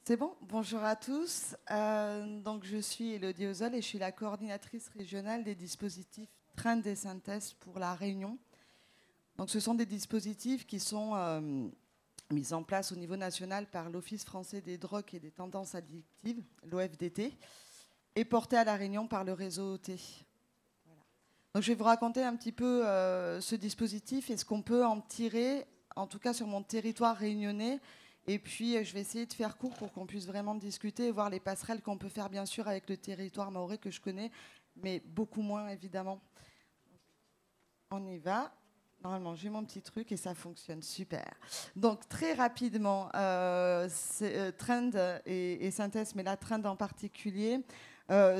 C'est bon, bonjour à tous. Donc je suis Élodie Ozol et je suis la coordinatrice régionale des dispositifs Trend et Synthèse pour la Réunion. Donc ce sont des dispositifs qui sont mis en place au niveau national par l'Office français des drogues et des tendances addictives, l'OFDT, et portés à la Réunion par le réseau OT. Voilà. Donc je vais vous raconter un petit peu ce dispositif et ce qu'on peut en tirer, en tout cas sur mon territoire réunionnais. Et puis, je vais essayer de faire court pour qu'on puisse vraiment discuter et voir les passerelles qu'on peut faire, bien sûr, avec le territoire mahorais que je connais, mais beaucoup moins, évidemment. On y va. Normalement, j'ai mon petit truc et ça fonctionne super. Donc, très rapidement, Trend et Synthèse, mais la Trend en particulier,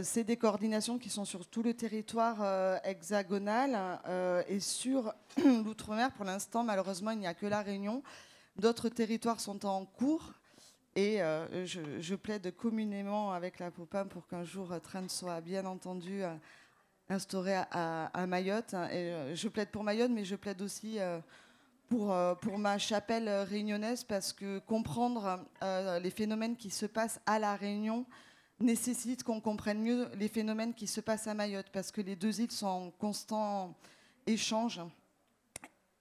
c'est des coordinations qui sont sur tout le territoire hexagonal et sur l'outre-mer. Pour l'instant, malheureusement, il n'y a que la Réunion. D'autres territoires sont en cours et je plaide communément avec la POPAM pour qu'un jour Trend soit bien entendu instauré à Mayotte. Et je plaide pour Mayotte, mais je plaide aussi pour ma chapelle réunionnaise parce que comprendre les phénomènes qui se passent à La Réunion nécessite qu'on comprenne mieux les phénomènes qui se passent à Mayotte parce que les deux îles sont en constant échange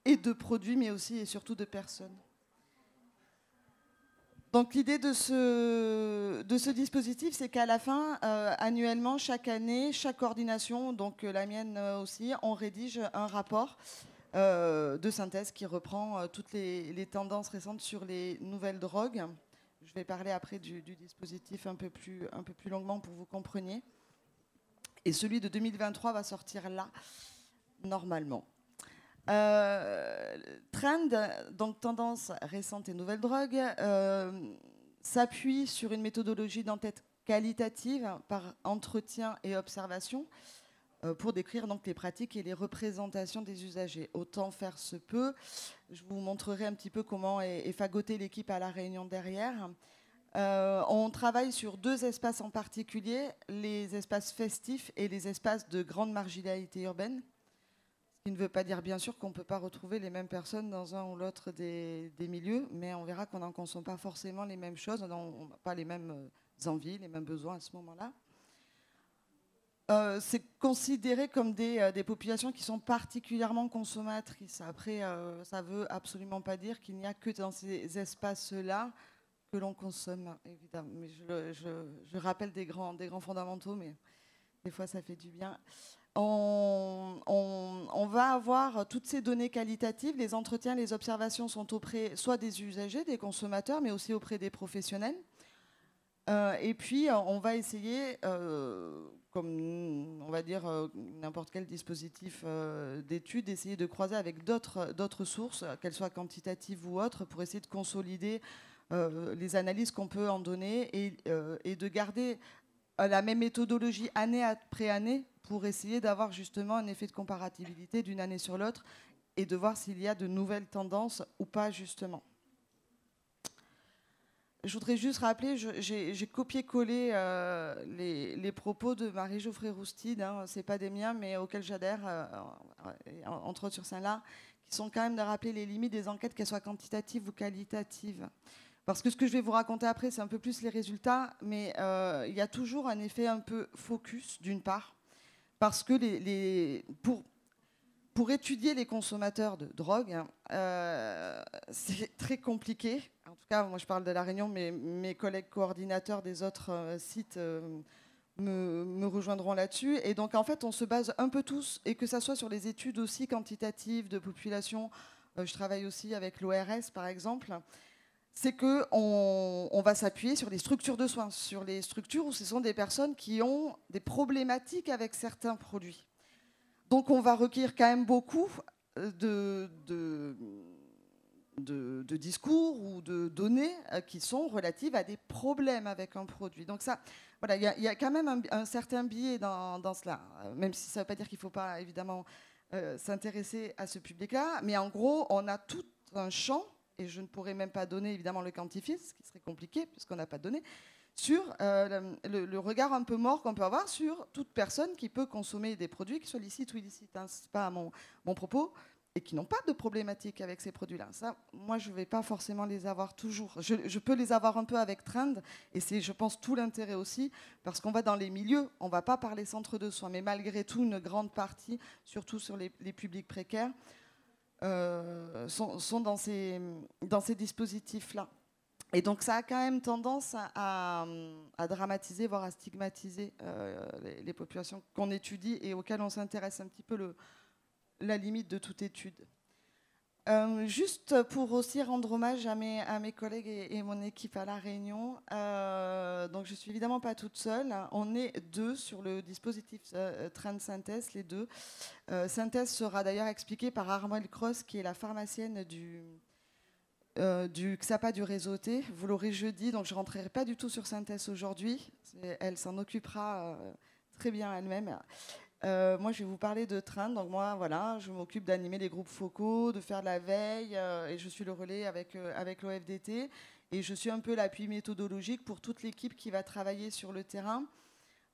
et de produits, mais aussi et surtout de personnes. Donc l'idée de ce dispositif, c'est qu'à la fin, annuellement, chaque année, chaque coordination, donc la mienne aussi, on rédige un rapport de synthèse qui reprend toutes les tendances récentes sur les nouvelles drogues. Je vais parler après du dispositif un peu plus longuement pour que vous compreniez. Et celui de 2023 va sortir là, normalement. Trend, donc tendance récente et nouvelle drogue, s'appuie sur une méthodologie d'enquête qualitative par entretien et observation pour décrire donc les pratiques et les représentations des usagers. Autant faire se peut. Je vous montrerai un petit peu comment est fagotée l'équipe à La Réunion derrière. On travaille sur deux espaces en particulier, les espaces festifs et les espaces de grande marginalité urbaine. Ce qui ne veut pas dire bien sûr qu'on ne peut pas retrouver les mêmes personnes dans un ou l'autre des milieux, mais on verra qu'on n'en consomme pas forcément les mêmes choses, on n'a pas les mêmes envies, les mêmes besoins à ce moment-là. C'est considéré comme des populations qui sont particulièrement consommatrices. Après, ça ne veut absolument pas dire qu'il n'y a que dans ces espaces-là que l'on consomme, évidemment. Mais je rappelle des grands fondamentaux, mais des fois ça fait du bien. On va avoir toutes ces données qualitatives. Les entretiens, les observations sont auprès soit des usagers, des consommateurs, mais aussi auprès des professionnels. Et puis, on va essayer, comme on va dire n'importe quel dispositif d'étude, d'essayer de croiser avec d'autres sources, qu'elles soient quantitatives ou autres, pour essayer de consolider les analyses qu'on peut en donner et de garder la même méthodologie année après année pour essayer d'avoir justement un effet de comparativité d'une année sur l'autre et de voir s'il y a de nouvelles tendances ou pas justement. Je voudrais juste rappeler, j'ai copié-collé les propos de Marie-Geoffrey Roustide, hein, ce n'est pas des miens, mais auxquels j'adhère, entre autres sur celle-là, qui sont quand même de rappeler les limites des enquêtes, qu'elles soient quantitatives ou qualitatives. Parce que ce que je vais vous raconter après, c'est un peu plus les résultats, mais il y a toujours un effet un peu focus, d'une part, parce que pour étudier les consommateurs de drogue, c'est très compliqué. En tout cas, moi je parle de La Réunion, mais mes collègues coordinateurs des autres sites me rejoindront là-dessus. Et donc en fait, on se base un peu tous, et que ça soit sur les études aussi quantitatives de population, je travaille aussi avec l'ORS par exemple, c'est qu'on va s'appuyer sur les structures de soins, sur les structures où ce sont des personnes qui ont des problématiques avec certains produits. Donc on va recueillir quand même beaucoup de discours ou de données qui sont relatives à des problèmes avec un produit. Donc ça, voilà, il y a quand même un certain biais dans cela, même si ça ne veut pas dire qu'il ne faut pas évidemment s'intéresser à ce public-là, mais en gros, on a tout un champ, et je ne pourrais même pas donner évidemment le quantifier, ce qui serait compliqué puisqu'on n'a pas de données, sur le regard un peu mort qu'on peut avoir sur toute personne qui peut consommer des produits, qu'ils soient licites ou illicites. Hein, ce n'est pas mon propos. et qui n'ont pas de problématique avec ces produits-là. Ça, moi, je ne vais pas forcément les avoir toujours. Je peux les avoir un peu avec Trend, et c'est, je pense, tout l'intérêt aussi, parce qu'on va dans les milieux, on ne va pas parler centre de soins, mais malgré tout, une grande partie, surtout sur les publics précaires, sont dans ces dispositifs-là. Et donc ça a quand même tendance à dramatiser, voire à stigmatiser les populations qu'on étudie et auxquelles on s'intéresse, un petit peu la limite de toute étude. Juste pour aussi rendre hommage à mes collègues et mon équipe à La Réunion, donc je ne suis évidemment pas toute seule, on est 2 sur le dispositif Trend Synthèse, les 2. Synthèse sera d'ailleurs expliquée par Armelle Cross, qui est la pharmacienne du XAPA du réseau T. Vous l'aurez jeudi, donc je ne rentrerai pas du tout sur Synthèse aujourd'hui. Elle s'en occupera très bien elle-même. Moi, je vais vous parler de Trend. Donc moi, voilà, je m'occupe d'animer les groupes focaux, de faire de la veille, et je suis le relais avec l'OFDT. Et je suis un peu l'appui méthodologique pour toute l'équipe qui va travailler sur le terrain.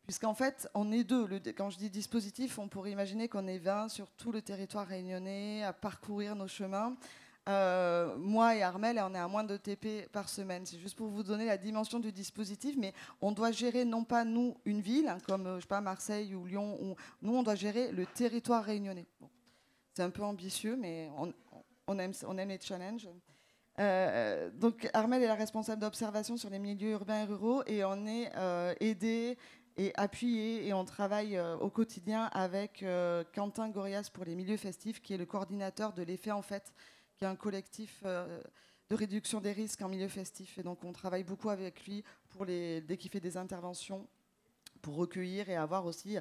Puisqu'en fait, on est 2. Quand je dis dispositif, on pourrait imaginer qu'on est 20 sur tout le territoire réunionnais à parcourir nos chemins. Moi et Armelle, on est à moins de TP par semaine. C'est juste pour vous donner la dimension du dispositif, mais on doit gérer non pas nous une ville, comme je sais pas, Marseille ou Lyon, nous on doit gérer le territoire réunionnais. Bon. C'est un peu ambitieux, mais on aime les challenges. Donc Armelle est la responsable d'observation sur les milieux urbains et ruraux, et on est aidé et appuyé, et on travaille au quotidien avec Quentin Gorias pour les milieux festifs, qui est le coordinateur de l'effet en fait, qui est un collectif de réduction des risques en milieu festif. Et donc on travaille beaucoup avec lui dès qu'il fait des interventions pour recueillir et avoir aussi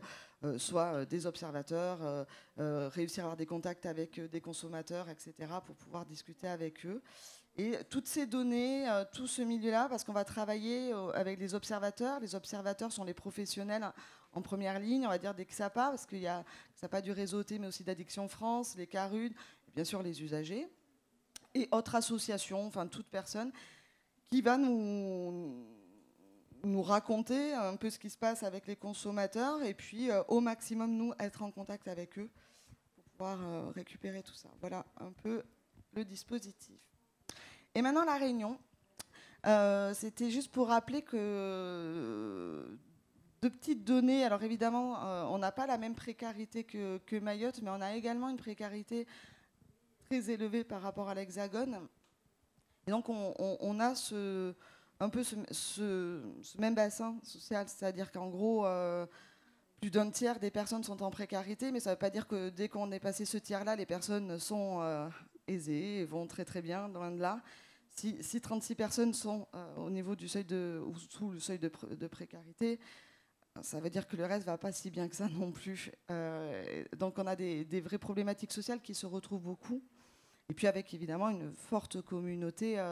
soit des observateurs, réussir à avoir des contacts avec des consommateurs, etc., pour pouvoir discuter avec eux. Et toutes ces données, tout ce milieu-là, parce qu'on va travailler avec les observateurs. Les observateurs sont les professionnels en première ligne, on va dire des XAPA, parce qu'il y a XAPA du réseau T, mais aussi d'Addiction France, les CARUD, et bien sûr les usagers, et autres associations, enfin toute personne qui va nous raconter un peu ce qui se passe avec les consommateurs, et puis au maximum, nous, être en contact avec eux pour pouvoir récupérer tout ça. Voilà un peu le dispositif. Et maintenant, La Réunion. C'était juste pour rappeler que de petites données, alors évidemment, on n'a pas la même précarité que Mayotte, mais on a également une précarité très élevée par rapport à l'Hexagone. Et donc, on a un peu ce même bassin social, c'est-à-dire qu'en gros, plus d'un tiers des personnes sont en précarité, mais ça ne veut pas dire que dès qu'on est passé ce tiers-là, les personnes sont aisées et vont très très bien, loin de là. Si 36 personnes sont au niveau du seuil ou sous le seuil de précarité, ça veut dire que le reste ne va pas si bien que ça non plus. Donc on a des vraies problématiques sociales qui se retrouvent beaucoup. Et puis avec évidemment une forte communauté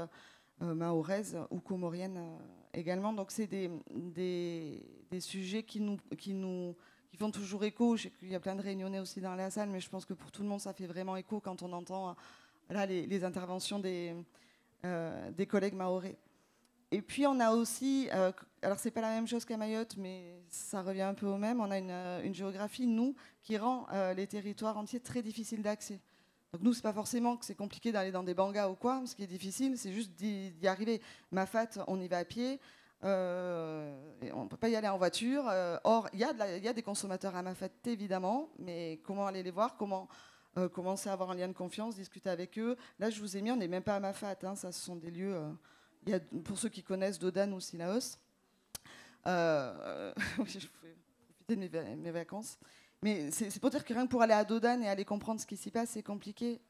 mahoraise ou comorienne également. Donc c'est des sujets qui font toujours écho. Je sais qu'il y a plein de réunionnais aussi dans la salle, mais je pense que pour tout le monde, ça fait vraiment écho quand on entend là les interventions des collègues mahorais. Et puis on a aussi, alors c'est pas la même chose qu'à Mayotte, mais ça revient un peu au même, on a une géographie, nous, qui rend les territoires entiers très difficiles d'accès. Donc nous, c'est pas forcément que c'est compliqué d'aller dans des bangas ou quoi. Ce qui est difficile, c'est juste d'y arriver. Mafat, on y va à pied. Et on ne peut pas y aller en voiture. Or, il y a des consommateurs à Mafat, évidemment. Mais comment aller les voir? Comment commencer à avoir un lien de confiance, discuter avec eux? Là, je vous ai mis, on n'est même pas à Mafat. Hein, ça, ce sont des lieux... pour ceux qui connaissent Dodane ou Sillaos. Je vais profiter de mes vacances. Mais c'est pour dire que rien que pour aller à Dodane et aller comprendre ce qui s'y passe, c'est compliqué.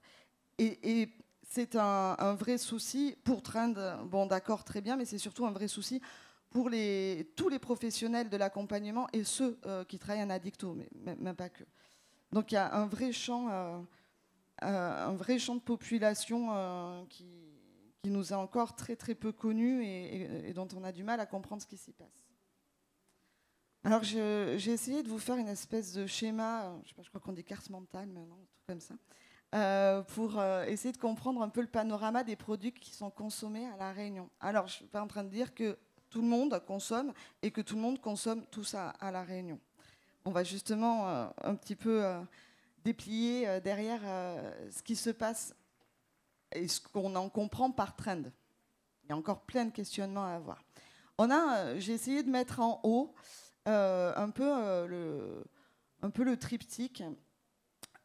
Et c'est un vrai souci pour Trend. Bon, d'accord, très bien, mais c'est surtout un vrai souci pour tous les professionnels de l'accompagnement et ceux qui travaillent en addicto, mais même pas que. Donc il y a un vrai champ de population qui nous est encore très très peu connu et dont on a du mal à comprendre ce qui s'y passe. Alors, j'ai essayé de vous faire une espèce de schéma, je crois qu'on dit carte mentale maintenant, un truc comme ça, pour essayer de comprendre un peu le panorama des produits qui sont consommés à La Réunion. Alors, je ne suis pas en train de dire que tout le monde consomme et que tout le monde consomme tout ça à La Réunion. On va justement un petit peu déplier derrière ce qui se passe et ce qu'on en comprend par trend. Il y a encore plein de questionnements à avoir. J'ai essayé de mettre en haut un peu le triptyque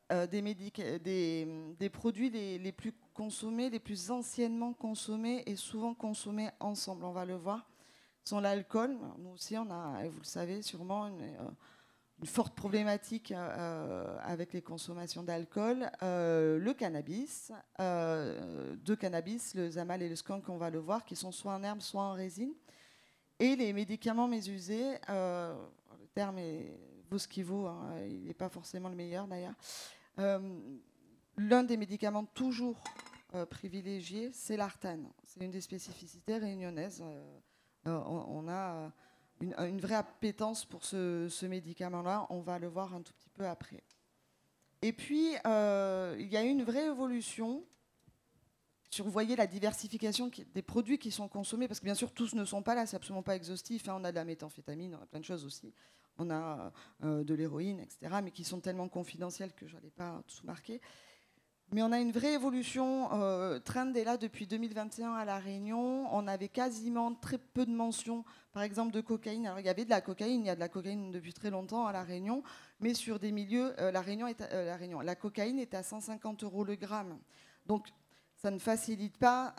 des produits les plus consommés, les plus anciennement consommés et souvent consommés ensemble. On va le voir. Sont l'alcool. Nous aussi, on a, vous le savez sûrement, une forte problématique avec les consommations d'alcool. Le cannabis, deux cannabis, le Zamal et le skunk, on va le voir, qui sont soit en herbe, soit en résine. Et les médicaments mésusés, le terme vaut ce qu'il vaut, hein, il n'est pas forcément le meilleur d'ailleurs. L'un des médicaments toujours privilégiés, c'est l'artane. C'est une des spécificités réunionnaises. On a une vraie appétence pour ce médicament-là. On va le voir un tout petit peu après. Et puis, il y a eu une vraie évolution sur, vous voyez, la diversification des produits qui sont consommés, parce que bien sûr, tous ne sont pas là, c'est absolument pas exhaustif. Hein. On a de la méthamphétamine, on a plein de choses aussi. On a de l'héroïne, etc., mais qui sont tellement confidentielles que je n'allais pas tout marquer. Mais on a une vraie évolution. Trend est là depuis 2021 à La Réunion. On avait quasiment très peu de mentions, par exemple, de cocaïne. Alors, il y avait de la cocaïne, il y a de la cocaïne depuis très longtemps à La Réunion, mais sur des milieux, la cocaïne est à 150 € le gramme. Donc, ça ne facilite pas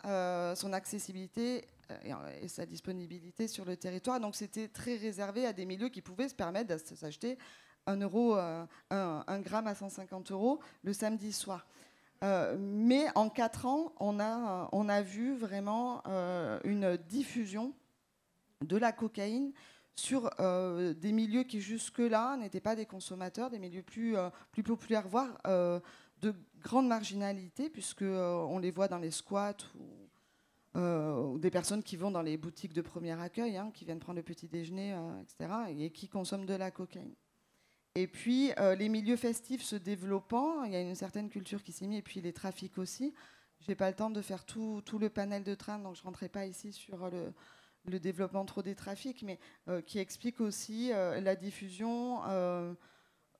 son accessibilité et sa disponibilité sur le territoire. Donc, c'était très réservé à des milieux qui pouvaient se permettre de s'acheter un gramme à 150 € le samedi soir. Mais en 4 ans, on a vu vraiment une diffusion de la cocaïne sur des milieux qui jusque-là n'étaient pas des consommateurs, des milieux plus populaires, voire de grande marginalité, puisqu'on les voit dans les squats ou des personnes qui vont dans les boutiques de premier accueil, hein, qui viennent prendre le petit déjeuner, etc., et qui consomment de la cocaïne. Et puis, les milieux festifs se développant, il y a une certaine culture qui s'est mise, et puis les trafics aussi. Je n'ai pas le temps de faire tout le panel de train, donc je ne rentrerai pas ici sur le développement trop des trafics, mais qui explique aussi la diffusion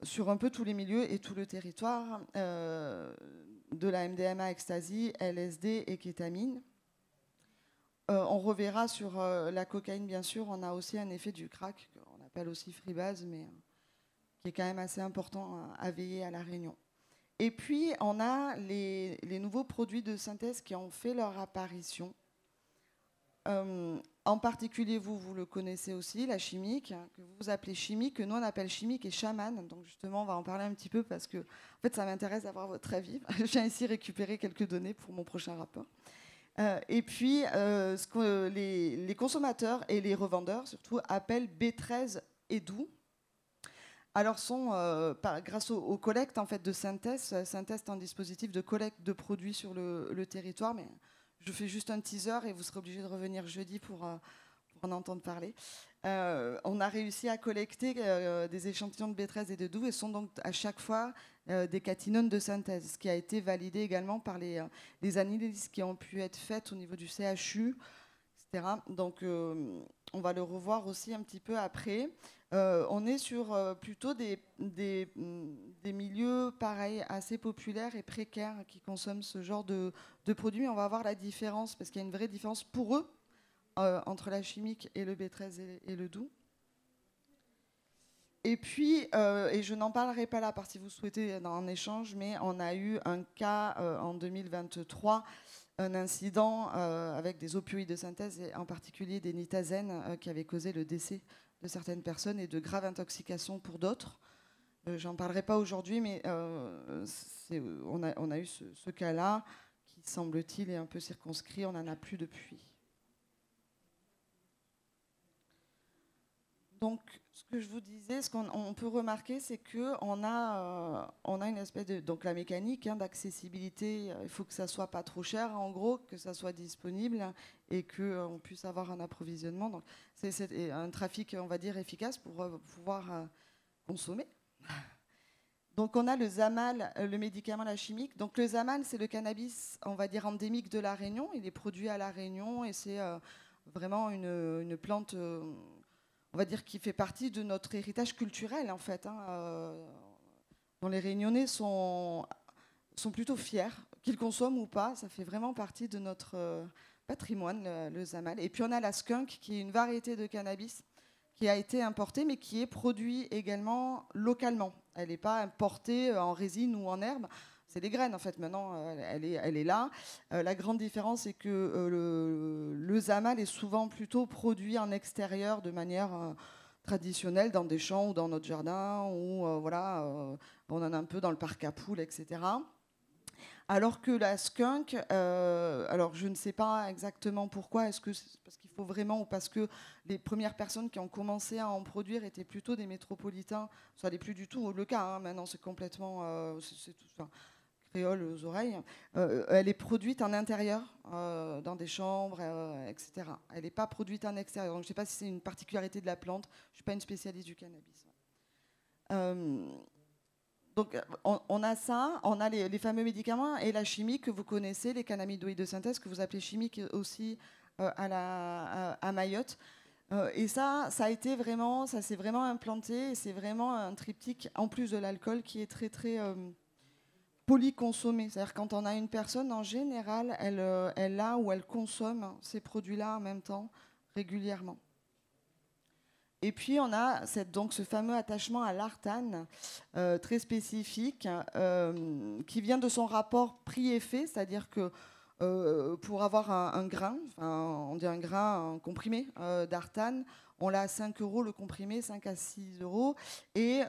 sur un peu tous les milieux et tout le territoire de la MDMA, ecstasy, LSD et kétamine. On reverra sur la cocaïne, bien sûr, on a aussi un effet du crack, qu'on appelle aussi freebase, mais qui est quand même assez important à veiller à La Réunion. Et puis, on a les nouveaux produits de synthèse qui ont fait leur apparition. En particulier, vous le connaissez aussi, la chimique, que vous appelez chimique, que nous on appelle chimique et chaman. Donc justement, on va en parler un petit peu parce que en fait, ça m'intéresse d'avoir votre avis. Je viens ici récupérer quelques données pour mon prochain rapport. Et puis, ce que les consommateurs et les revendeurs, surtout, appellent B13 et doux. Alors, grâce aux collectes en fait, de Synthèse est un dispositif de collecte de produits sur le territoire, mais je fais juste un teaser et vous serez obligés de revenir jeudi pour en entendre parler. On a réussi à collecter des échantillons de B13 et de doux et sont donc à chaque fois des catinones de synthèse, ce qui a été validé également par les analyses qui ont pu être faites au niveau du CHU, etc. Donc, on va le revoir aussi un petit peu après. On est sur plutôt des milieux, pareil, assez populaires et précaires qui consomment ce genre de produits. On va voir la différence, parce qu'il y a une vraie différence pour eux entre la chimique et le B13 et le doux. Et puis, et je n'en parlerai pas là, parce que si vous souhaitez en échange, mais on a eu un cas en 2023, un incident avec des opioïdes de synthèse, et en particulier des nitazènes, qui avaient causé le décès de certaines personnes et de graves intoxications pour d'autres. J'en parlerai pas aujourd'hui, mais on a eu ce cas-là qui, semble-t-il, est un peu circonscrit. On n'en a plus depuis. Donc, ce que je vous disais, ce qu'on peut remarquer, c'est qu'on a une espèce de... Donc, la mécanique d'accessibilité, il faut que ça soit pas trop cher, en gros, que ça soit disponible et qu'on puisse avoir un approvisionnement. Donc, c'est un trafic, on va dire, efficace pour pouvoir consommer. Donc, on a le Zamal, le médicament, la chimique. Donc, le Zamal, c'est le cannabis, on va dire, endémique de La Réunion. Il est produit à La Réunion et c'est vraiment une plante... on va dire, qui fait partie de notre héritage culturel, en fait. dont les Réunionnais sont plutôt fiers, qu'ils consomment ou pas. Ça fait vraiment partie de notre patrimoine, le Zamal. Et puis on a la skunk, qui est une variété de cannabis qui a été importée, mais qui est produit également localement. Elle n'est pas importée en résine ou en herbe. C'est des graines, en fait, maintenant, elle est là. La grande différence, c'est que le Zamal est souvent plutôt produit en extérieur de manière traditionnelle, dans des champs ou dans notre jardin, ou voilà, on en a un peu dans le parc à poules, etc. Alors que la skunk, alors je ne sais pas exactement pourquoi, est-ce que c'est parce qu'il faut vraiment, ou parce que les premières personnes qui ont commencé à en produire étaient plutôt des métropolitains, ça n'est plus du tout le cas, hein, maintenant c'est complètement c'est tout, enfin, créole aux oreilles. Elle est produite en intérieur, dans des chambres, etc. Elle n'est pas produite en extérieur, donc je ne sais pas si c'est une particularité de la plante, je ne suis pas une spécialiste du cannabis. Donc, on a ça, on a les fameux médicaments et la chimie que vous connaissez, les cannabinoïdes de synthèse que vous appelez chimiques aussi à Mayotte. Et ça a été vraiment, ça s'est vraiment implanté et c'est vraiment un triptyque, en plus de l'alcool, qui est très, très polyconsommé. C'est-à-dire quand on a une personne, en général, elle a ou elle consomme ces produits-là en même temps, régulièrement. Et puis on a donc ce fameux attachement à l'artane très spécifique qui vient de son rapport prix-effet, c'est-à-dire que pour avoir un grain, on dit un grain un comprimé d'artane, on l'a à 5 euros le comprimé, 5 à 6 euros, et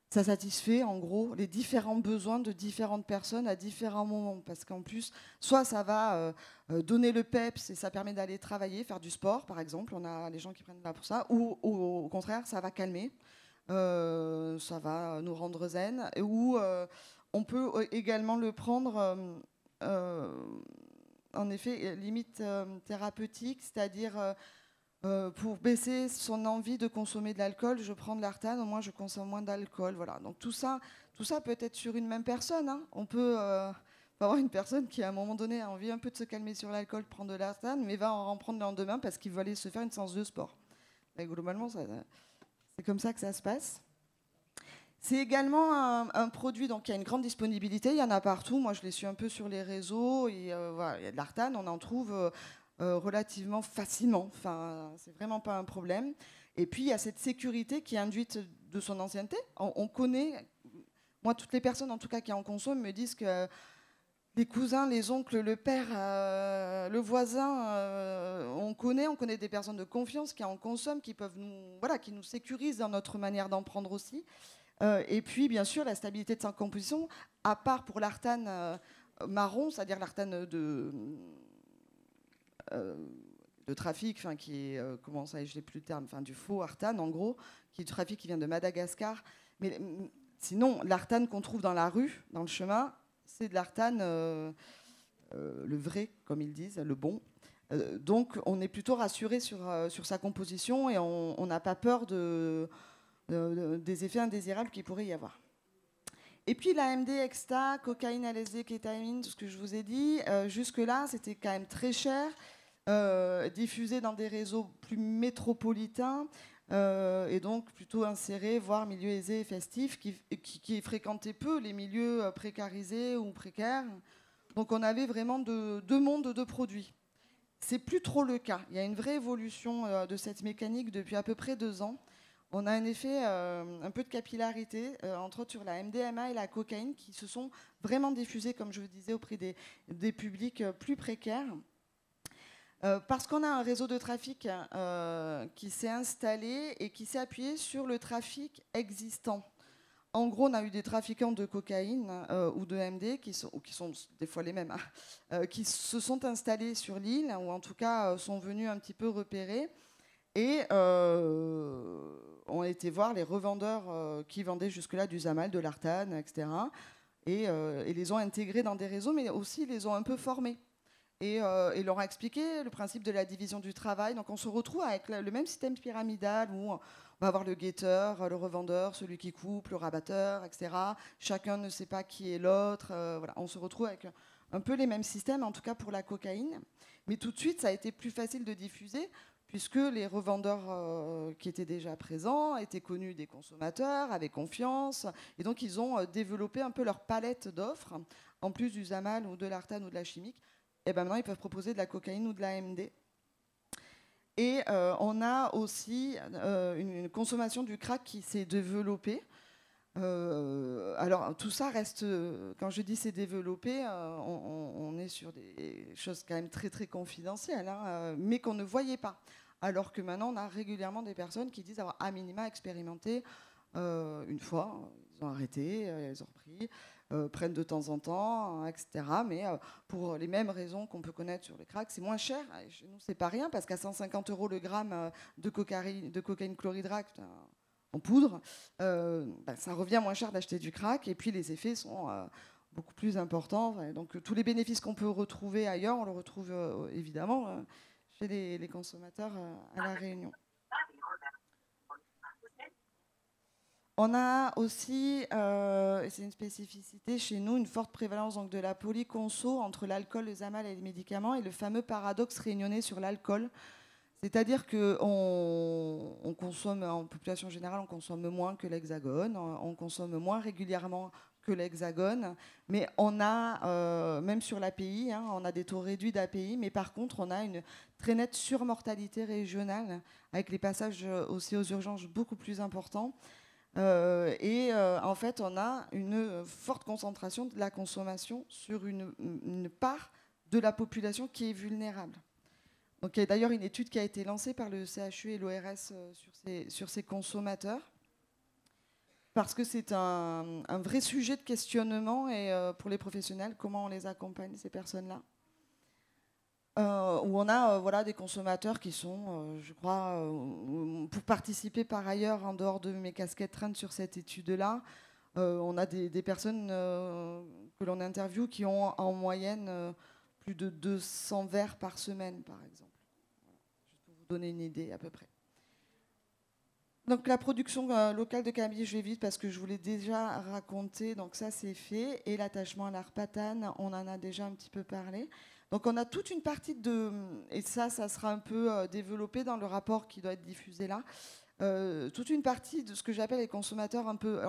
ça satisfait en gros les différents besoins de différentes personnes à différents moments. Parce qu'en plus, soit ça va donner le peps et ça permet d'aller travailler, faire du sport par exemple, on a les gens qui prennent là pour ça, ou au contraire, ça va calmer, ça va nous rendre zen, ou on peut également le prendre en effet limite thérapeutique, c'est-à-dire pour baisser son envie de consommer de l'alcool, je prends de l'artane, au moins je consomme moins d'alcool. Voilà. Donc tout ça peut être sur une même personne, hein. On peut avoir une personne qui à un moment donné a envie un peu de se calmer sur l'alcool, prendre de l'artane, mais va en prendre le lendemain parce qu'il veut aller se faire une séance de sport. Et globalement, c'est comme ça que ça se passe. C'est également un produit donc, qui a une grande disponibilité, il y en a partout. Moi je les suis un peu sur les réseaux, et voilà, il y a de l'artane, on en trouve relativement facilement. Enfin, c'est vraiment pas un problème. Et puis il y a cette sécurité qui est induite de son ancienneté. On connaît, moi toutes les personnes en tout cas qui en consomment me disent que les cousins, les oncles, le père, le voisin, on connaît des personnes de confiance qui en consomment, qui peuvent qui nous sécurisent dans notre manière d'en prendre aussi. Et puis bien sûr la stabilité de sa composition, à part pour l'artane marron, c'est-à-dire l'artane de trafic, qui est, comment ça, je n'ai plus le terme, du faux artane en gros, qui est du trafic qui vient de Madagascar. Mais sinon, l'artane qu'on trouve dans la rue, dans le chemin, c'est de l'artane, le vrai, comme ils disent, le bon. Donc on est plutôt rassuré sur sa composition et on n'a pas peur des effets indésirables qu'il pourrait y avoir. Et puis la MD, Exta, cocaïne, LSD, kétamine, tout ce que je vous ai dit, jusque-là, c'était quand même très cher. Diffusé dans des réseaux plus métropolitains et donc plutôt insérés, voire milieux aisés et festifs, qui fréquentaient peu les milieux précarisés ou précaires. Donc on avait vraiment deux mondes de produits. C'est plus trop le cas. Il y a une vraie évolution de cette mécanique depuis à peu près 2 ans. On a en effet un peu de capillarité, entre autres sur la MDMA et la cocaïne, qui se sont vraiment diffusées, comme je vous disais, auprès des publics plus précaires. Parce qu'on a un réseau de trafic qui s'est installé et qui s'est appuyé sur le trafic existant. En gros, on a eu des trafiquants de cocaïne ou de MD, qui sont des fois les mêmes, qui se sont installés sur l'île, ou en tout cas sont venus un petit peu repérer, et ont été voir les revendeurs qui vendaient jusque-là du Zamal, de l'artane, etc. Et les ont intégrés dans des réseaux, mais aussi les ont un peu formés. Et leur a expliqué le principe de la division du travail. Donc on se retrouve avec le même système pyramidal où on va avoir le guetteur, le revendeur, celui qui coupe, le rabatteur, etc. Chacun ne sait pas qui est l'autre. Voilà. On se retrouve avec un peu les mêmes systèmes, en tout cas pour la cocaïne. Mais tout de suite, ça a été plus facile de diffuser puisque les revendeurs qui étaient déjà présents étaient connus des consommateurs, avaient confiance, et donc ils ont développé un peu leur palette d'offres, en plus du Zamal ou de l'Artan ou de la chimique. Et ben maintenant, ils peuvent proposer de la cocaïne ou de la MD. Et on a aussi une consommation du crack qui s'est développée. Alors tout ça reste, quand je dis c'est développé, on est sur des choses quand même très très confidentielles, hein, mais qu'on ne voyait pas. Alors que maintenant on a régulièrement des personnes qui disent avoir à minima expérimenté une fois, ils ont arrêté, ils ont repris, prennent de temps en temps, etc. Mais pour les mêmes raisons qu'on peut connaître sur le crack, c'est moins cher. Et chez nous c'est pas rien parce qu'à 150 € le gramme de cocaïne chlorhydrate en poudre, ça revient moins cher d'acheter du crack et puis les effets sont beaucoup plus importants. Donc tous les bénéfices qu'on peut retrouver ailleurs, on le retrouve évidemment chez les consommateurs à La Réunion. On a aussi, et c'est une spécificité chez nous, une forte prévalence donc, de la polyconso entre l'alcool, le zamal et les médicaments et le fameux paradoxe réunionnais sur l'alcool. C'est-à-dire qu'on consomme, en population générale, on consomme moins que l'Hexagone, on consomme moins régulièrement que l'Hexagone, mais on a, même sur l'API, hein, on a des taux réduits d'API, mais par contre, on a une très nette surmortalité régionale, avec les passages aussi aux urgences beaucoup plus importants. En fait, on a une forte concentration de la consommation sur une part de la population qui est vulnérable. Donc, il y a d'ailleurs une étude qui a été lancée par le CHU et l'ORS sur ces consommateurs, parce que c'est un vrai sujet de questionnement et pour les professionnels, comment on les accompagne, ces personnes-là. Où on a voilà, des consommateurs qui sont, je crois, pour participer par ailleurs, en dehors de mes casquettes traînes sur cette étude-là, on a des personnes que l'on interviewe qui ont en moyenne plus de 200 verres par semaine, par exemple. Juste pour vous donner une idée à peu près. Donc la production locale de cannabis, je vais vite parce que je vous l'ai déjà raconté, donc ça c'est fait. Et l'attachement à l'arpatane, on en a déjà un petit peu parlé. Donc on a toute une partie de... Et ça sera un peu développé dans le rapport qui doit être diffusé là. Toute une partie de ce que j'appelle les consommateurs un peu...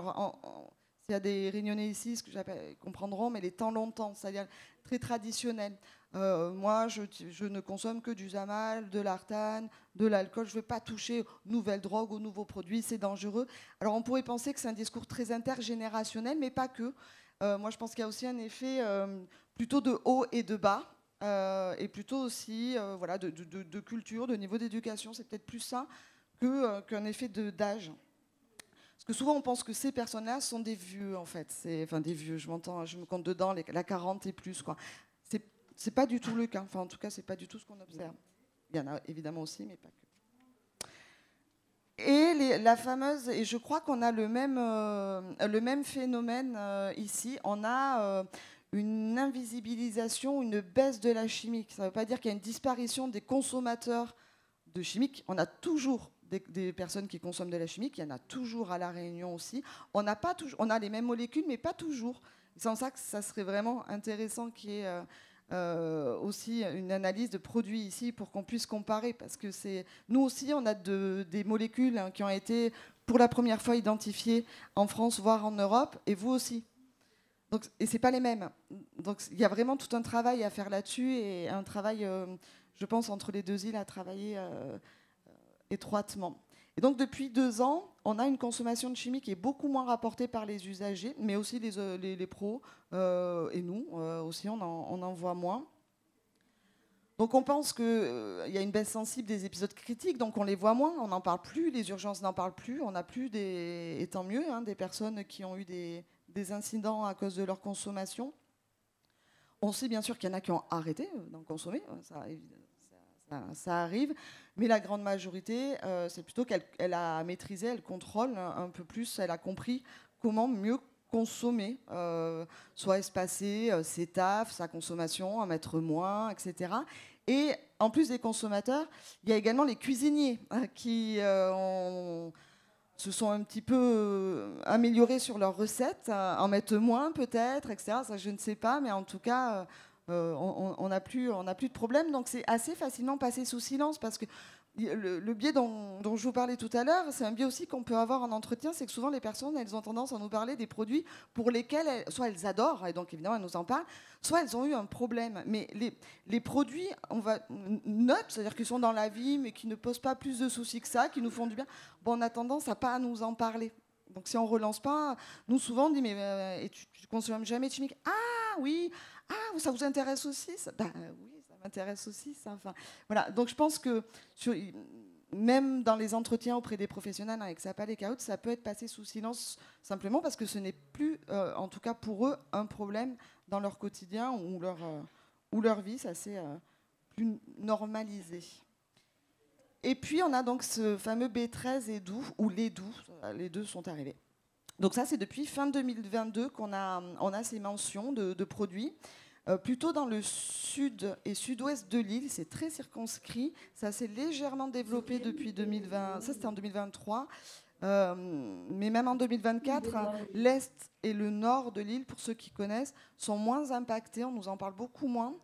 S'il y a des réunionnais ici, ce que j'appelle, ils comprendront, mais les temps longtemps, c'est-à-dire très traditionnels. Moi, je ne consomme que du Zamal, de l'Artan, de l'alcool. Je ne vais pas toucher aux nouvelles drogues, aux nouveaux produits, c'est dangereux. Alors on pourrait penser que c'est un discours très intergénérationnel, mais pas que. Moi, je pense qu'il y a aussi un effet plutôt de haut et de bas. Et plutôt aussi voilà, de culture, de niveau d'éducation. C'est peut-être plus ça qu'un effet d'âge. Parce que souvent, on pense que ces personnes-là sont des vieux, en fait. Enfin, des vieux, je me compte dedans, la 40 et plus, quoi. C'est pas du tout le cas. Enfin, en tout cas, c'est pas du tout ce qu'on observe. Il y en a évidemment aussi, mais pas que. Et la fameuse, et je crois qu'on a le même phénomène ici, on a une invisibilisation, une baisse de la chimique. Ça ne veut pas dire qu'il y a une disparition des consommateurs de chimique. On a toujours des personnes qui consomment de la chimique, il y en a toujours à La Réunion aussi. On a les mêmes molécules, mais pas toujours. C'est en ça que ça serait vraiment intéressant qu'il y ait aussi une analyse de produits ici pour qu'on puisse comparer, parce que nous aussi on a des molécules qui ont été pour la première fois identifiées en France, voire en Europe, et vous aussi. Donc, et c'est pas les mêmes. Donc il y a vraiment tout un travail à faire là-dessus et un travail, je pense, entre les deux îles à travailler étroitement. Et donc depuis 2 ans, on a une consommation de chimie qui est beaucoup moins rapportée par les usagers, mais aussi les pros, et nous aussi, on en voit moins. Donc on pense qu'il y a une baisse sensible des épisodes critiques, donc on les voit moins, on n'en parle plus, les urgences n'en parlent plus, on n'a plus, et tant mieux, hein, des personnes qui ont eu des incidents à cause de leur consommation. On sait bien sûr qu'il y en a qui ont arrêté d'en consommer, ça arrive, mais la grande majorité, c'est plutôt qu'elle a maîtrisé, elle contrôle un peu plus, elle a compris comment mieux consommer, soit espacer ses tafs, sa consommation, en mettre moins, etc. Et en plus des consommateurs, il y a également les cuisiniers qui se sont un petit peu améliorés sur leurs recettes, en mettre moins peut-être, etc. Ça, je ne sais pas, mais en tout cas, on n'a plus de problème. Donc c'est assez facilement passé sous silence parce que le biais dont je vous parlais tout à l'heure, c'est un biais aussi qu'on peut avoir en entretien, c'est que souvent les personnes, elles ont tendance à nous parler des produits pour lesquels soit elles adorent, et donc évidemment elles nous en parlent, soit elles ont eu un problème. Mais les produits, on va neutres, c'est-à-dire qu'ils sont dans la vie, mais qui ne posent pas plus de soucis que ça, qui nous font du bien, bon, on a tendance à pas à nous en parler. Donc si on relance pas, nous souvent on dit mais et tu consommes jamais de chimiques? Ah oui, ah ça vous intéresse aussi ça? Ben, oui, ça m'intéresse aussi ça. Enfin voilà. Donc je pense que même dans les entretiens auprès des professionnels avec Sapal et Kahoot, ça peut être passé sous silence simplement parce que ce n'est plus, en tout cas pour eux, un problème dans leur quotidien ou leur vie. Ça s'est plus normalisé. Et puis, on a donc ce fameux B13 et doux, ou les doux, les deux sont arrivés. Donc ça, c'est depuis fin 2022 on a ces mentions de produits. Plutôt dans le sud et sud-ouest de l'île, c'est très circonscrit. Ça s'est légèrement développé depuis 2020. Ça, c'était en 2023. Mais même en 2024, l'est et le nord de l'île, pour ceux qui connaissent, sont moins impactés. On nous en parle beaucoup moins.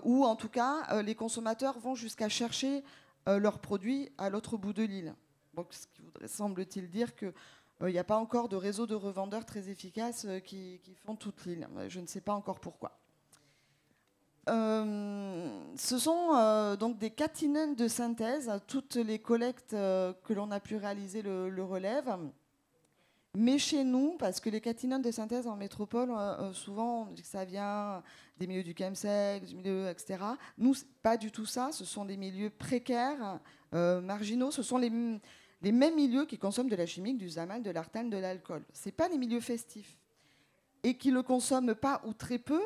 Ou en tout cas, les consommateurs vont jusqu'à chercher leurs produits à l'autre bout de l'île. Donc, ce qui voudrait, semble-t-il, dire qu'il n'y a pas encore de réseau de revendeurs très efficaces qui font toute l'île. Je ne sais pas encore pourquoi. Ce sont donc des catinènes de synthèse. Toutes les collectes que l'on a pu réaliser le relèvent. Mais chez nous, parce que les catinènes de synthèse en métropole, souvent, on dit que ça vient des milieux du chemsex, du milieu, etc. Nous, pas du tout ça. Ce sont des milieux précaires, marginaux. Ce sont les mêmes milieux qui consomment de la chimique, du zamal, de l'artane, de l'alcool. Ce n'est pas les milieux festifs. Et qui ne le consomment pas ou très peu,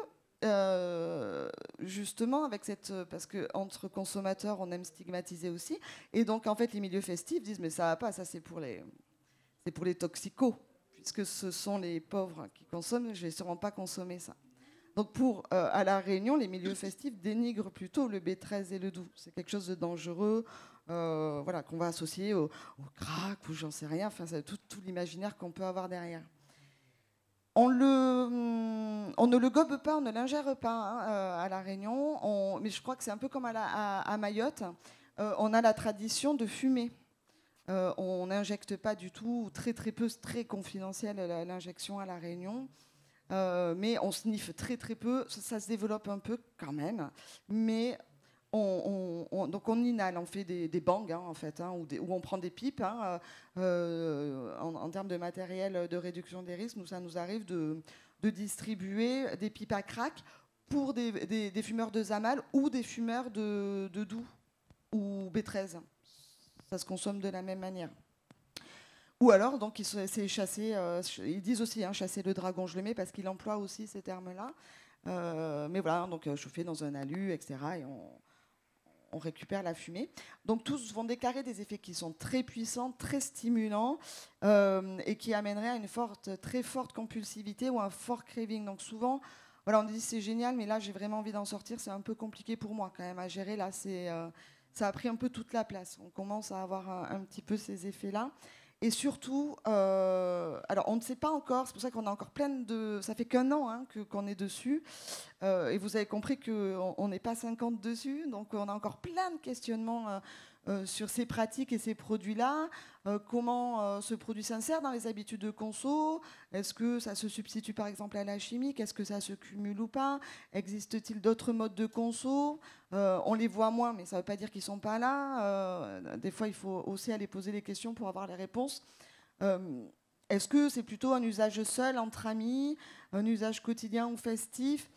justement, avec parce qu'entre consommateurs, on aime stigmatiser aussi. Et donc, en fait, les milieux festifs disent, mais ça va pas, ça c'est pour les toxicos, puisque ce sont les pauvres qui consomment, je ne vais sûrement pas consommer ça. Donc à La Réunion, les milieux festifs dénigrent plutôt le B13 et le doux. C'est quelque chose de dangereux, voilà, qu'on va associer au crack ou j'en sais rien, enfin, c'est tout l'imaginaire qu'on peut avoir derrière. On ne le gobe pas, on ne l'ingère pas à La Réunion, mais je crois que c'est un peu comme à Mayotte. On a la tradition de fumer. On n'injecte pas du tout, très très peu, c'est très confidentiel l'injection à La Réunion. Mais on sniffe très très peu, ça se développe un peu quand même. Mais donc on inhale, on fait des bangs en fait, où on prend des pipes. En termes de matériel de réduction des risques, ça nous arrive de distribuer des pipes à crack pour des fumeurs de zamal ou des fumeurs de doux ou B13. Ça se consomme de la même manière. Ou alors, donc, c'est chasser, ils disent aussi chasser le dragon, je le mets parce qu'il emploie aussi ces termes-là. Mais voilà, donc chauffer dans un alu, etc. Et on récupère la fumée. Donc tous vont déclarer des effets qui sont très puissants, très stimulants et qui amèneraient à une très forte compulsivité ou un fort craving. Donc souvent, voilà, on dit c'est génial, mais là j'ai vraiment envie d'en sortir. C'est un peu compliqué pour moi quand même à gérer. Là, ça a pris un peu toute la place. On commence à avoir un petit peu ces effets-là. Et surtout, alors on ne sait pas encore, c'est pour ça qu'on a encore plein de... Ça fait qu'un an qu'on est dessus, et vous avez compris qu'on n'est pas 50 dessus, donc on a encore plein de questionnements sur ces pratiques et ces produits-là. Comment ce produit s'insère dans les habitudes de conso? Est-ce que ça se substitue par exemple à la chimique? Est-ce que ça se cumule ou pas? Existe-t-il d'autres modes de conso? On les voit moins, mais ça ne veut pas dire qu'ils ne sont pas là. Des fois, il faut aussi aller poser les questions pour avoir les réponses. Est-ce que c'est plutôt un usage seul, entre amis, un usage quotidien ou festif?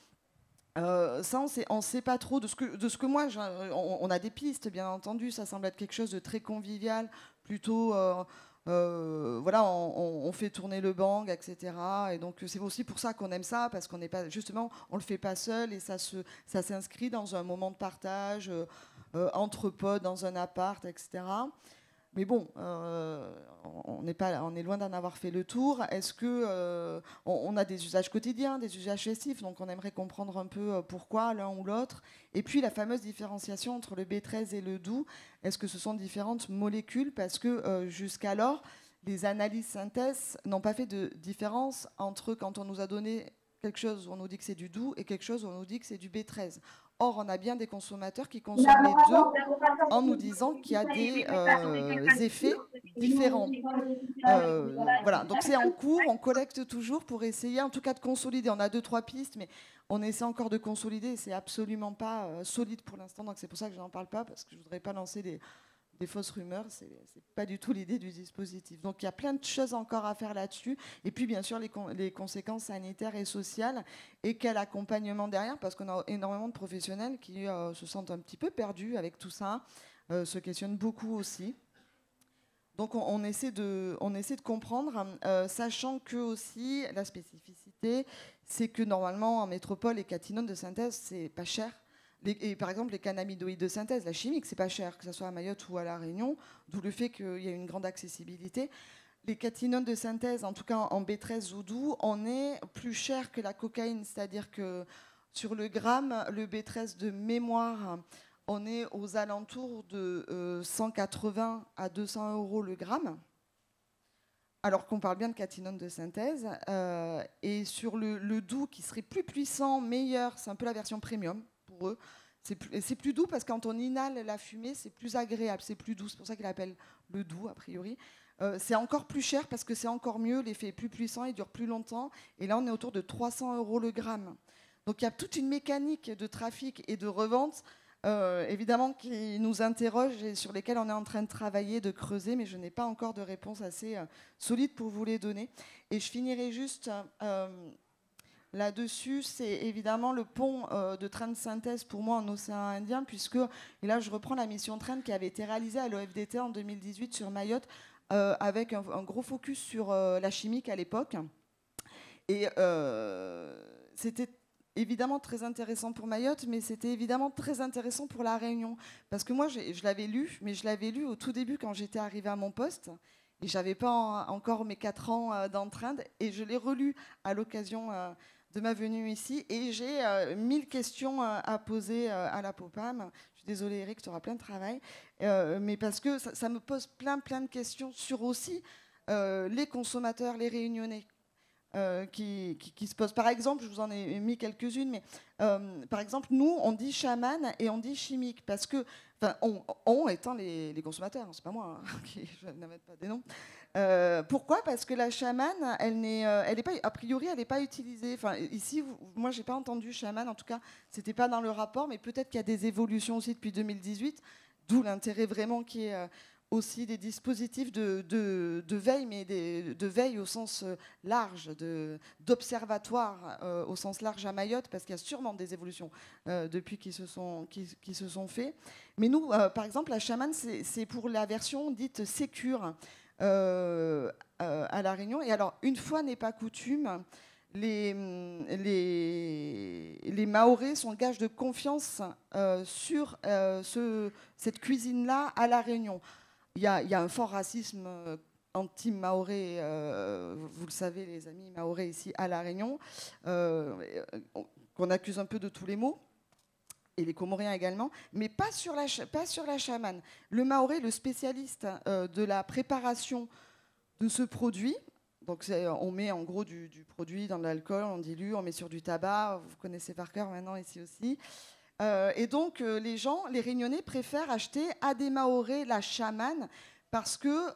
Ça, on ne sait pas trop. De ce que moi, on a des pistes, bien entendu. Ça semble être quelque chose de très convivial, plutôt... voilà, on fait tourner le bang, etc. Et donc c'est aussi pour ça qu'on aime ça, parce qu'on n'est pas justement, on le fait pas seul et ça s'inscrit dans un moment de partage entre potes, dans un appart, etc. Mais bon, on est loin d'en avoir fait le tour. Est-ce que on a des usages quotidiens, des usages festifs, donc on aimerait comprendre un peu pourquoi l'un ou l'autre. Et puis la fameuse différenciation entre le B13 et le doux. Est-ce que ce sont différentes molécules? Parce que jusqu'alors, les analyses synthèse n'ont pas fait de différence entre quand on nous a donné quelque chose où on nous dit que c'est du doux et quelque chose où on nous dit que c'est du B13. Or, on a bien des consommateurs qui consomment les deux en nous disant qu'il y a des effets différents. Voilà, donc c'est en cours, on collecte toujours pour essayer en tout cas de consolider. On a 2-3 pistes, mais on essaie encore de consolider. C'est absolument pas solide pour l'instant, donc c'est pour ça que je n'en parle pas, parce que je ne voudrais pas lancer des fausses rumeurs. C'est pas du tout l'idée du dispositif. Donc il y a plein de choses encore à faire là-dessus. Et puis bien sûr les conséquences sanitaires et sociales et quel accompagnement derrière, parce qu'on a énormément de professionnels qui se sentent un petit peu perdus avec tout ça, se questionnent beaucoup aussi. Donc on essaie de comprendre, sachant que aussi la spécificité, c'est que normalement en métropole, les catinones de synthèse, c'est pas cher. Et par exemple, les cannabinoïdes de synthèse, la chimique, c'est pas cher, que ce soit à Mayotte ou à La Réunion, d'où le fait qu'il y a une grande accessibilité. Les catinones de synthèse, en tout cas en B13 ou doux, on est plus cher que la cocaïne, c'est-à-dire que sur le gramme, le B13 de mémoire, on est aux alentours de 180 à 200 euros le gramme, alors qu'on parle bien de catinone de synthèse. Et sur le doux, qui serait plus puissant, meilleur, c'est un peu la version premium pour eux. C'est plus doux parce que quand on inhale la fumée, c'est plus agréable, c'est plus doux. C'est pour ça qu'ils l'appellent le doux, a priori. C'est encore plus cher parce que c'est encore mieux, l'effet est plus puissant, il dure plus longtemps. Et là, on est autour de 300 euros le gramme. Donc il y a toute une mécanique de trafic et de revente, évidemment, qui nous interroge et sur lesquels on est en train de travailler, de creuser, mais je n'ai pas encore de réponse assez solide pour vous les donner. Et je finirai juste là-dessus, c'est évidemment le pont de train de synthèse pour moi en océan Indien, puisque, et là je reprends la mission train qui avait été réalisée à l'OFDT en 2018 sur Mayotte, avec un gros focus sur la chimique à l'époque. Et c'était évidemment très intéressant pour Mayotte, mais c'était évidemment très intéressant pour La Réunion. Parce que moi, je l'avais lu, mais je l'avais lu au tout début quand j'étais arrivée à mon poste. Et je n'avais pas encore mes 4 ans d'entraîne. Et je l'ai relu à l'occasion de ma venue ici. Et j'ai 1000 questions à poser à la POPAM. Je suis désolée, Eric, tu auras plein de travail. Mais parce que ça me pose plein de questions sur aussi les consommateurs, les Réunionnais. Qui se posent. Par exemple, je vous en ai mis quelques-unes, mais par exemple, nous, on dit chaman et on dit chimique, parce que, enfin, on étant les consommateurs, c'est pas moi, hein, je n'invente pas des noms. Pourquoi? Parce que la chamane, elle est pas, a priori, elle n'est pas utilisée. Enfin, ici, moi, j'ai pas entendu chaman, en tout cas, c'était pas dans le rapport, mais peut-être qu'il y a des évolutions aussi depuis 2018, d'où l'intérêt vraiment qui est aussi des dispositifs de veille, mais de veille au sens large, d'observatoire au sens large à Mayotte, parce qu'il y a sûrement des évolutions depuis qui se sont faits. Mais nous, par exemple, la chamane, c'est pour la version dite sécure à La Réunion. Et alors, une fois n'est pas coutume, les Mahorais sont gage de confiance sur cette cuisine-là à La Réunion. Il y a un fort racisme anti-mahorais, vous le savez, les amis mahorais ici à La Réunion, qu'on accuse un peu de tous les maux, et les Comoriens également, mais pas sur la chamane. Le mahorais, le spécialiste de la préparation de ce produit, donc on met en gros du produit dans de l'alcool, on dilue, on met sur du tabac, vous connaissez par cœur maintenant ici aussi. Et donc, les Réunionnais préfèrent acheter à des Mahorais la chamane parce que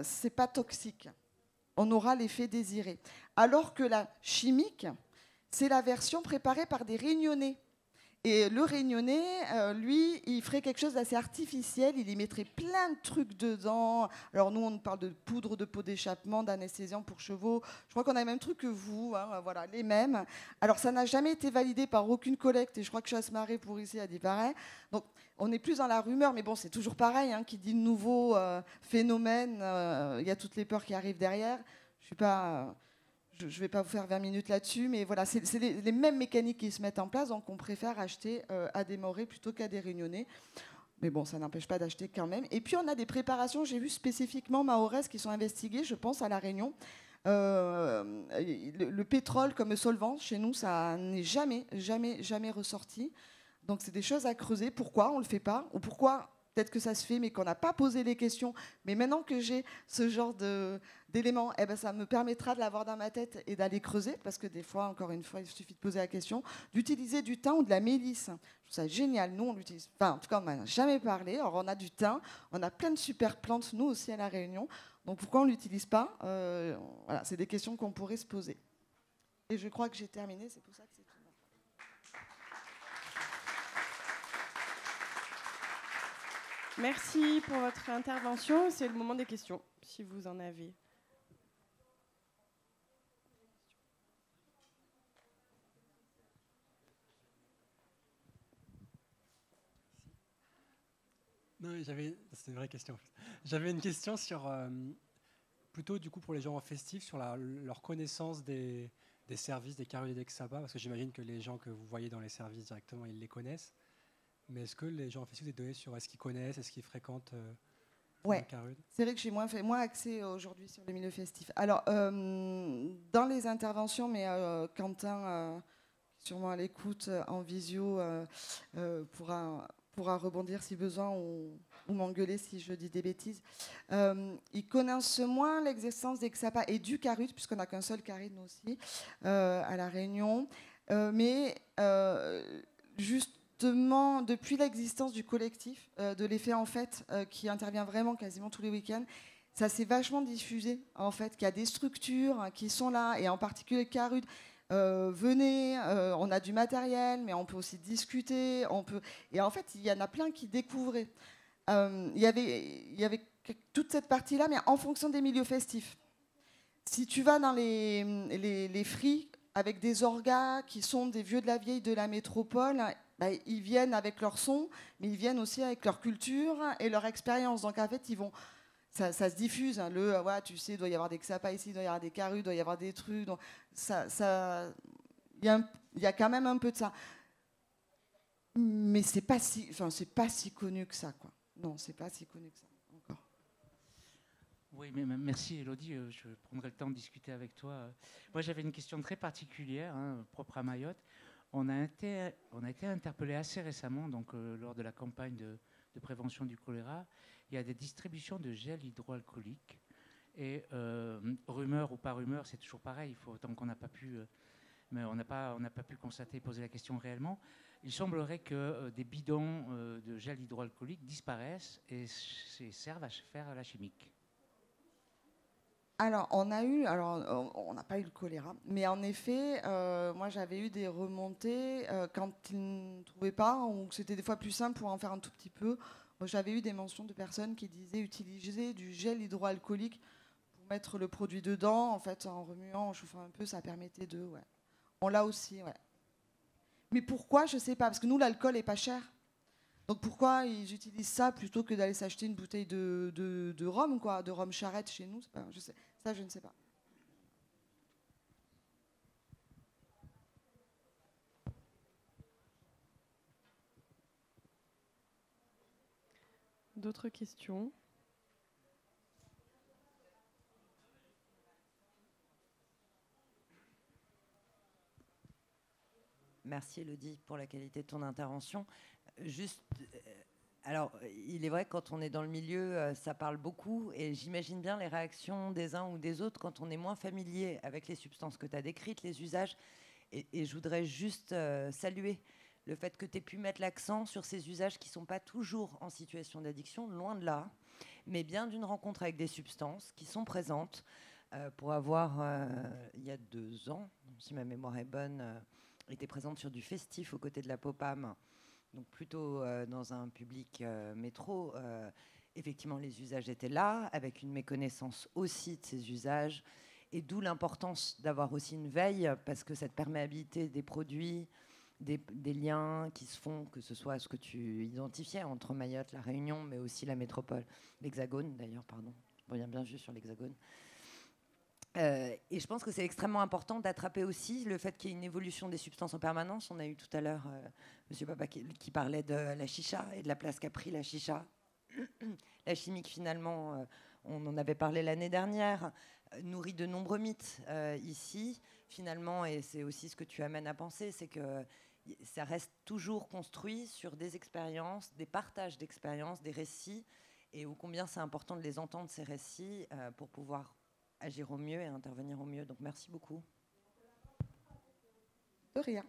c'est pas toxique. On aura l'effet désiré. Alors que la chimique, c'est la version préparée par des Réunionnais. Et le Réunionnais, lui, il ferait quelque chose d'assez artificiel. Il y mettrait plein de trucs dedans. Alors nous, on parle de poudre de peau d'échappement, d'anesthésiant pour chevaux. Je crois qu'on a les mêmes trucs que vous, hein, voilà, les mêmes. Alors ça n'a jamais été validé par aucune collecte. Et je crois que Chasse-Marée pour ici a dit pareil. Donc on est plus dans la rumeur, mais bon, c'est toujours pareil. Hein, qui dit nouveau phénomène, il y a toutes les peurs qui arrivent derrière. Je suis pas... Je ne vais pas vous faire 20 minutes là-dessus, mais voilà, c'est les mêmes mécaniques qui se mettent en place, donc on préfère acheter à des Mahorais plutôt qu'à des Réunionnais. Mais bon, ça n'empêche pas d'acheter quand même. Et puis on a des préparations, j'ai vu spécifiquement mahoraises qui sont investiguées, je pense à La Réunion. Le pétrole comme solvant, chez nous, ça n'est jamais ressorti. Donc c'est des choses à creuser. Pourquoi on ne le fait pas? Ou pourquoi peut-être que ça se fait, mais qu'on n'a pas posé les questions. Mais maintenant que j'ai ce genre d'éléments, eh ben, ça me permettra de l'avoir dans ma tête et d'aller creuser, parce que des fois, encore une fois, il suffit de poser la question, d'utiliser du thym ou de la mélisse. Je trouve ça génial. Nous, on l'utilise. Enfin, en tout cas, on n'en a jamais parlé. Alors, on a du thym, on a plein de super plantes, nous aussi, à La Réunion. Donc, pourquoi on ne l'utilise pas? Voilà, c'est des questions qu'on pourrait se poser. Et je crois que j'ai terminé, c'est pour ça que c'est tout. Merci pour votre intervention. C'est le moment des questions, si vous en avez. Non, c'est une vraie question. J'avais une question sur, plutôt du coup pour les gens en festif, sur leur connaissance des services des carrures d'Aix-Saba, parce que j'imagine que les gens que vous voyez dans les services directement, ils les connaissent. Mais est-ce que les gens en festif ont des données sur est-ce qu'ils connaissent, est-ce qu'ils fréquentent Ouais, c'est vrai que j'ai moins accès aujourd'hui sur les milieux festifs. Alors, dans les interventions, mais Quentin, sûrement à l'écoute en visio, pourra rebondir si besoin ou m'engueuler si je dis des bêtises. Ils connaissent moins l'existence des XAPA et du CARUD, puisqu'on n'a qu'un seul CARUD, nous aussi, à La Réunion. Mais justement, depuis l'existence du collectif, de l'effet en fait, qui intervient vraiment quasiment tous les week-ends, ça s'est vachement diffusé, en fait, qu'il y a des structures qui sont là, et en particulier CARUD. Venez, on a du matériel, mais on peut aussi discuter. Et en fait, il y en a plein qui découvraient. Il y avait toute cette partie-là, mais en fonction des milieux festifs. Si tu vas dans les fris avec des orgas qui sont des vieux de la vieille de la métropole, bah, ils viennent avec leur son, mais ils viennent aussi avec leur culture et leur expérience. Donc en fait, ça se diffuse. Hein, ouais, tu sais, il doit y avoir des XAPA ici, il doit y avoir des carus, il doit y avoir des trucs. Donc il y a quand même un peu de ça. Mais c'est pas si connu que ça, quoi. Non, c'est pas si connu que ça, encore. Oui, mais merci Elodie, je prendrai le temps de discuter avec toi. Moi, j'avais une question très particulière, propre à Mayotte. On a été interpellé assez récemment, donc, lors de la campagne de prévention du choléra. Il y a des distributions de gel hydroalcoolique. Et rumeur ou pas rumeur, c'est toujours pareil. Tant qu'on n'a pas pu, mais on n'a pas pu constater et poser la question réellement. Il semblerait que des bidons de gel hydroalcoolique disparaissent et servent à faire la chimique. Alors, on n'a pas eu le choléra, mais en effet, moi j'avais eu des remontées quand ils ne trouvaient pas, ou que c'était des fois plus simple pour en faire un tout petit peu. Moi, j'avais eu des mentions de personnes qui disaient utiliser du gel hydroalcoolique pour mettre le produit dedans, en fait, en remuant, en chauffant un peu, ça permettait de. Ouais. On l'a aussi, ouais. Mais pourquoi, je ne sais pas, parce que nous, l'alcool est pas cher. Donc pourquoi ils utilisent ça plutôt que d'aller s'acheter une bouteille de rhum, quoi, de rhum charrette chez nous? Ça, je ne sais pas. D'autres questions? Merci Elodie pour la qualité de ton intervention. Juste, alors il est vrai que quand on est dans le milieu, ça parle beaucoup et j'imagine bien les réactions des uns ou des autres quand on est moins familier avec les substances que tu as décrites, les usages. Et je voudrais juste saluer le fait que tu aies pu mettre l'accent sur ces usages qui ne sont pas toujours en situation d'addiction, loin de là, mais bien d'une rencontre avec des substances qui sont présentes. Pour avoir, il y a 2 ans, si ma mémoire est bonne, était présente sur du festif aux côtés de la Popam, donc plutôt dans un public métro. Effectivement, les usages étaient là, avec une méconnaissance aussi de ces usages, et d'où l'importance d'avoir aussi une veille, parce que cette perméabilité des produits, des liens qui se font, que ce soit ce que tu identifiais entre Mayotte, La Réunion, mais aussi la métropole, l'Hexagone d'ailleurs, pardon, je reviens bien juste sur l'Hexagone. Et je pense que c'est extrêmement important d'attraper aussi le fait qu'il y ait une évolution des substances en permanence. On a eu tout à l'heure M. Papa qui parlait de la chicha et de la place qu'a pris la chicha. La chimique, finalement, on en avait parlé l'année dernière, nourrit de nombreux mythes ici, finalement, et c'est aussi ce que tu amènes à penser, c'est que ça reste toujours construit sur des expériences, des partages d'expériences, des récits, et ô combien c'est important de les entendre, ces récits, pour pouvoir agir au mieux et intervenir au mieux. Donc merci beaucoup. De rien.